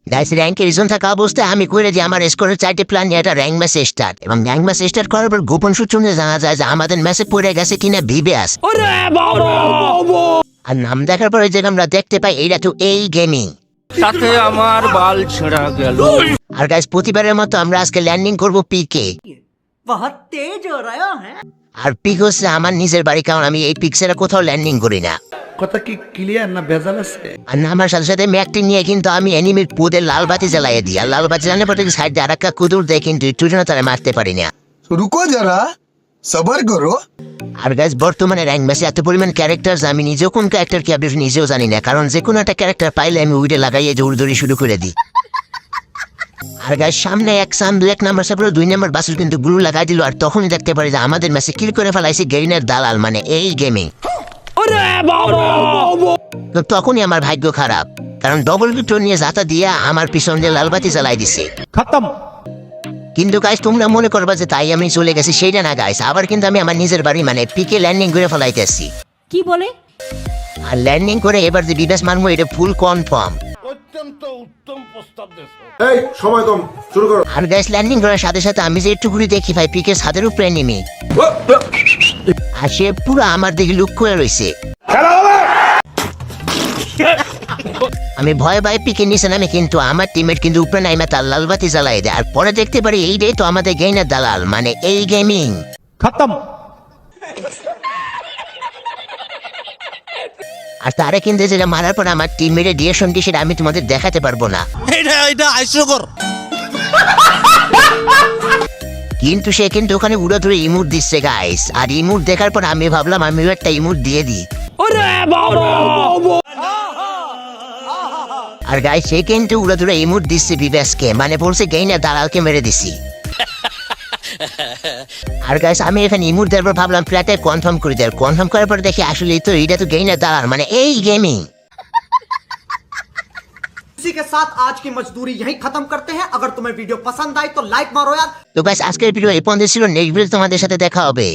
Guys র্যাঙ্কের reason থাকা অবস্থায় আমি করে যে আমার স্কোরের 4টি প্ল্যান নিয়ে একটা র্যাঙ্ক ম্যাচ স্টার্ট এবং র্যাঙ্ক ম্যাচ স্টার্ট করার পর গোপন সূত্র নিয়ে জানা যায় যে আমাদের ম্যাচে পড়ে গেছে কিনা ভিভিয়াস। আর নাম দেখার পরে যে আমরা দেখতে পাই এইটা তো এই গেমিং। সাথে আমার বাল ছেঁড়া গেল। আর গাইস প্রতিবারের মতো আমরা আজকে ল্যান্ডিং করব পিকে। बहुत तेज हो रहा है। আর পিক হচ্ছে আমার নিজের বাড়ি, কারণ আমি এই পিক ছাড়া কোথাও ল্যান্ডিং করি না। কথা কি ক্লিয়ার না ভেজাল আছে? আর নামার সাথে সাথে ম্যাকটি নিয়ে কিন্তু আমি এনিমির পুদের লাল বাতি জ্বালাই দিই। আর লাল বাতি জ্বালানোর পরে সাইড দিয়ে আরেকটা কুদুর দেয়, কিন্তু একটু জন্য তারা মারতে পারি না। रुको जरा सबर करो। আর গাইস বর্তমানে র্যাঙ্ক ম্যাচে এত পরিমাণ ক্যারেক্টার আমি নিজেও কোন ক্যারেক্টার কি আপনি নিজেও জানি না, কারণ যে কোনো একটা ক্যারেক্টার পাইলে আমি উইডে লাগাইয়ে দৌড়ি শুরু করে দিই। আর গাইস সামনে এক নাম্বার সাপোর্ট 2 নাম্বার বাসুর কিন্তু গুলু লাগাই দিল। আর তখনই দেখতে পারি যে আমাদের ম্যাচে কিল করে ফেলাইছে গেইনের দালাল, মানে এই গেমিং। তো তখনই আমার ভাগ্য খারাপ, কারণ ডবল ভিক্টর নিয়ে যাতা দিয়ে আমার পিছন দিয়ে লালবাতি জ্বালাই দিছে। খতম। কিন্তু গাইস তোমরা মনে করবা যে তাই আমি চলে গেছি, সেইটা না গাইস। আবার কিন্তু আমি আমার নিজের বাড়ি মানে পিকে ল্যান্ডিং করে ফেলাইতেছি। কি বলে? আর ল্যান্ডিং করে এবার যে বিবেস মারবো এটা ফুল কনফার্ম। এই সময় কম, শুরু করো। আর গাইস ল্যান্ডিং করার সাথে সাথে আমি যে একটু ঘুরে দেখি ভাই পিকের ছাদের উপরে নেমে, আর সে পুরো আমার দিকে লুক করে রয়েছে। আমি ভয় ভয় পিকে নিচে নামে, কিন্তু আমার টিমের কিন্তু উপরে নাইমা তার লালবাতি জ্বালাই দেয়। আর পরে দেখতে পারি এইটাই তো আমাদের গেইনের দালাল, মানে এই গেমিং। খতম। আর তারা কিন্তু যেটা মারার পর আমার টিমের রিয়েকশনটি সেটা আমি তোমাদের দেখাতে পারবো না, কিন্তু সে কিন্তু ওখানে উড়ে ধরে ইমোট দিচ্ছে গাইস। আর ইমোট দেখার পর আমি ভাবলাম আমিও একটা ইমোট দিয়ে দিই। আর গাইস সে কিন্তু উড়ে ধরে ইমোট দিচ্ছে বিবেসকে, মানে বলছে গেইনের দালালকে মেরে দিছি। আর গাইস আমি এখানে ইমোট দেওয়ার পর ভাবলাম ফ্ল্যাটে কনফার্ম করে দেয়। কনফার্ম করার পর দেখি আসলে তো এটা তো গেইনের দালাল, মানে এই গেমিং। इसी के साथ आज की मजदूरी यहीं खत्म करते हैं। अगर तुम्हें वीडियो पसंद आई तो लाइक मारो यार। তো গাইস আজকের ভিডিও এই পর্যন্ত ছিল, নেক্সট ভিডিও তোমাদের সাথে দেখা হবে।